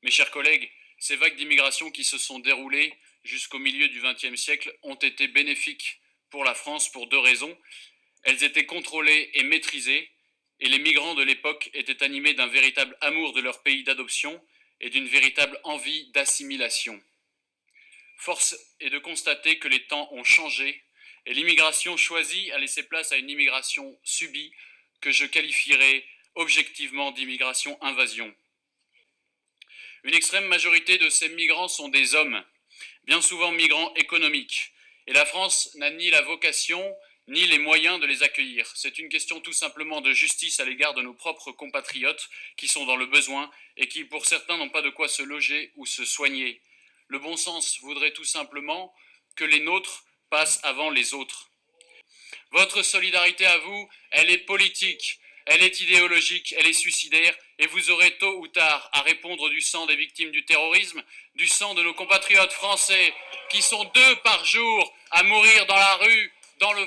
Mes chers collègues, ces vagues d'immigration qui se sont déroulées jusqu'au milieu du XXe siècle ont été bénéfiques pour la France pour deux raisons. Elles étaient contrôlées et maîtrisées, et les migrants de l'époque étaient animés d'un véritable amour de leur pays d'adoption et d'une véritable envie d'assimilation. Force est de constater que les temps ont changé et l'immigration choisie a laissé place à une immigration subie que je qualifierais objectivement d'immigration invasion. Une extrême majorité de ces migrants sont des hommes, bien souvent migrants économiques, et la France n'a ni la vocation ni les moyens de les accueillir. C'est une question tout simplement de justice à l'égard de nos propres compatriotes qui sont dans le besoin et qui, pour certains, n'ont pas de quoi se loger ou se soigner. Le bon sens voudrait tout simplement que les nôtres passent avant les autres. Votre solidarité à vous, elle est politique, elle est idéologique, elle est suicidaire, et vous aurez tôt ou tard à répondre du sang des victimes du terrorisme, du sang de nos compatriotes français qui sont 2 par jour à mourir dans la rue, dans le...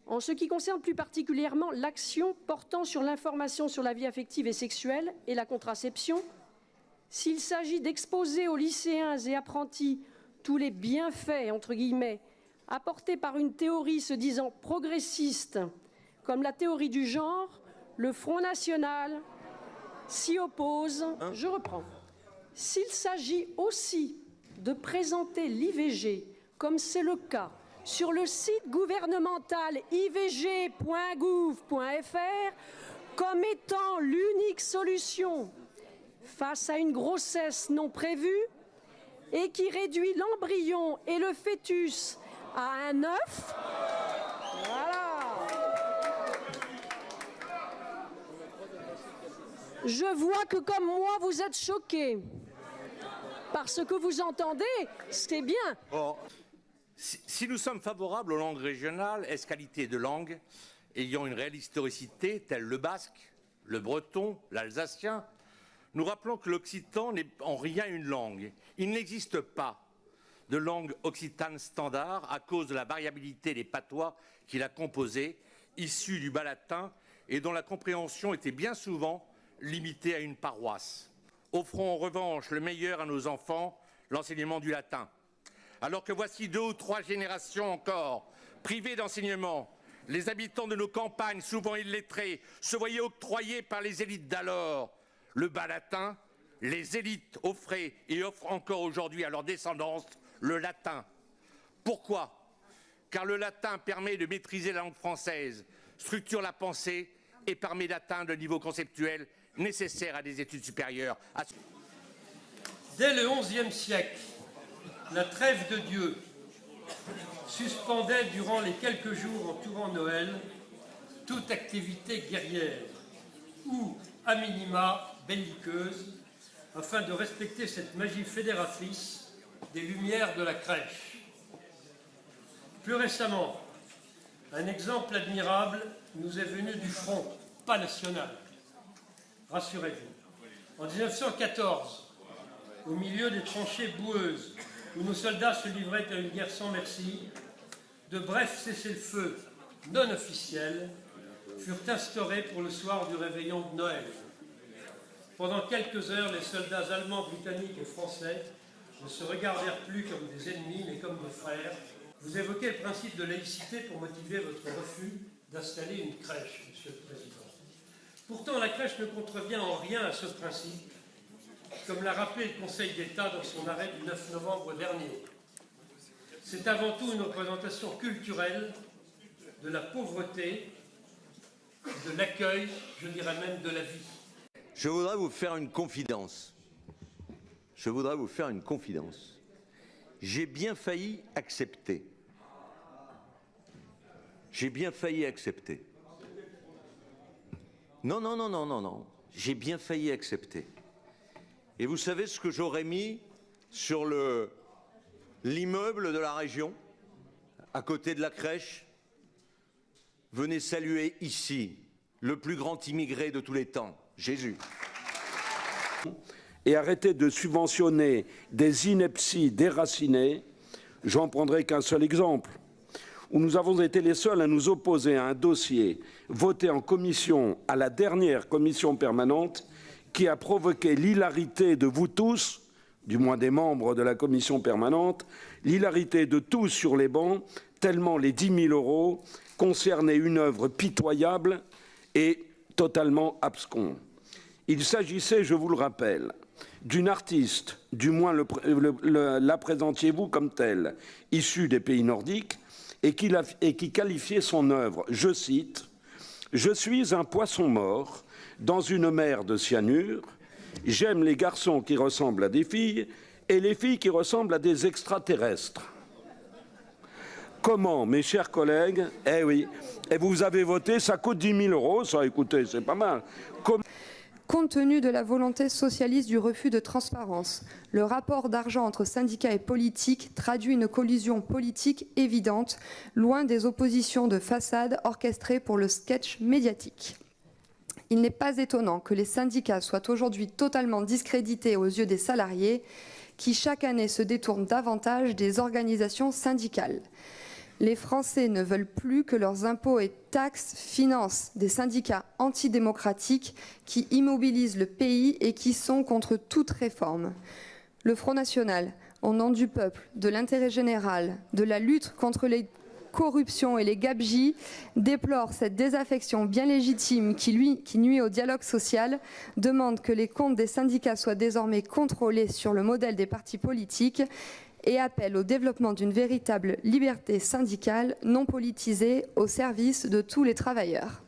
En ce qui concerne plus particulièrement l'action portant sur l'information sur la vie affective et sexuelle et la contraception, s'il s'agit d'exposer aux lycéens et apprentis tous les bienfaits, entre guillemets, apportés par une théorie se disant progressiste, comme la théorie du genre, le Front National s'y oppose. Je reprends. S'il s'agit aussi de présenter l'IVG, comme c'est le cas, sur le site gouvernemental ivg.gouv.fr comme étant l'unique solution face à une grossesse non prévue et qui réduit l'embryon et le fœtus à un œuf. Voilà. Je vois que comme moi, vous êtes choqués par ce que vous entendez, c'est bien. Bon. Si nous sommes favorables aux langues régionales, est-ce qualité de langue ayant une réelle historicité, telle le basque, le breton, l'alsacien? Nous rappelons que l'occitan n'est en rien une langue. Il n'existe pas de langue occitane standard à cause de la variabilité des patois qui la composaient, issus du bas latin et dont la compréhension était bien souvent limitée à une paroisse. Offrons en revanche le meilleur à nos enfants, l'enseignement du latin. Alors que voici 2 ou 3 générations encore privées d'enseignement, les habitants de nos campagnes, souvent illettrés, se voyaient octroyer par les élites d'alors le bas latin. Les élites offraient et offrent encore aujourd'hui à leur descendance le latin. Pourquoi? Car le latin permet de maîtriser la langue française, structure la pensée et permet d'atteindre le niveau conceptuel nécessaire à des études supérieures. Dès le XIe siècle, la trêve de Dieu suspendait durant les quelques jours entourant Noël toute activité guerrière ou, à minima, belliqueuse, afin de respecter cette magie fédératrice des lumières de la crèche. Plus récemment, un exemple admirable nous est venu du front, pas national, rassurez-vous. En 1914, au milieu des tranchées boueuses, où nos soldats se livraient à une guerre sans merci, de brefs cessez-le-feu non officiels furent instaurés pour le soir du réveillon de Noël. Pendant quelques heures, les soldats allemands, britanniques et français ne se regardèrent plus comme des ennemis, mais comme des frères. Vous évoquez le principe de laïcité pour motiver votre refus d'installer une crèche, Monsieur le Président. Pourtant, la crèche ne contrevient en rien à ce principe, comme l'a rappelé le Conseil d'État dans son arrêt du 9 novembre dernier. C'est avant tout une représentation culturelle de la pauvreté, de l'accueil, je dirais même de la vie. Je voudrais vous faire une confidence. J'ai bien failli accepter. Non. J'ai bien failli accepter. Et vous savez ce que j'aurais mis sur l'immeuble de la région, à côté de la crèche? Venez saluer ici le plus grand immigré de tous les temps, Jésus. Et arrêter de subventionner des inepties déracinées. J'en prendrai qu'un seul exemple, où nous avons été les seuls à nous opposer à un dossier voté en commission, à la dernière commission permanente, qui a provoqué l'hilarité de vous tous, du moins des membres de la commission permanente, l'hilarité de tous sur les bancs, tellement les 10 000 € concernaient une œuvre pitoyable et totalement absconde. Il s'agissait, je vous le rappelle, d'une artiste, du moins la présentiez-vous comme telle, issue des pays nordiques, et qui qualifiait son œuvre, je cite, « Je suis un poisson mort dans une mer de cyanure. J'aime les garçons qui ressemblent à des filles et les filles qui ressemblent à des extraterrestres. » Comment, mes chers collègues? Eh oui, et vous avez voté, ça coûte 10 000 €, ça, écoutez, c'est pas mal. Compte tenu de la volonté socialiste du refus de transparence, le rapport d'argent entre syndicats et politiques traduit une collusion politique évidente, loin des oppositions de façade orchestrées pour le sketch médiatique. Il n'est pas étonnant que les syndicats soient aujourd'hui totalement discrédités aux yeux des salariés, qui chaque année se détournent davantage des organisations syndicales. Les Français ne veulent plus que leurs impôts et taxes financent des syndicats antidémocratiques qui immobilisent le pays et qui sont contre toute réforme. Le Front National, au nom du peuple, de l'intérêt général, de la lutte contre les corruptions et les gabegies, déplore cette désaffection bien légitime qui nuit au dialogue social, demande que les comptes des syndicats soient désormais contrôlés sur le modèle des partis politiques et appelle au développement d'une véritable liberté syndicale non politisée au service de tous les travailleurs.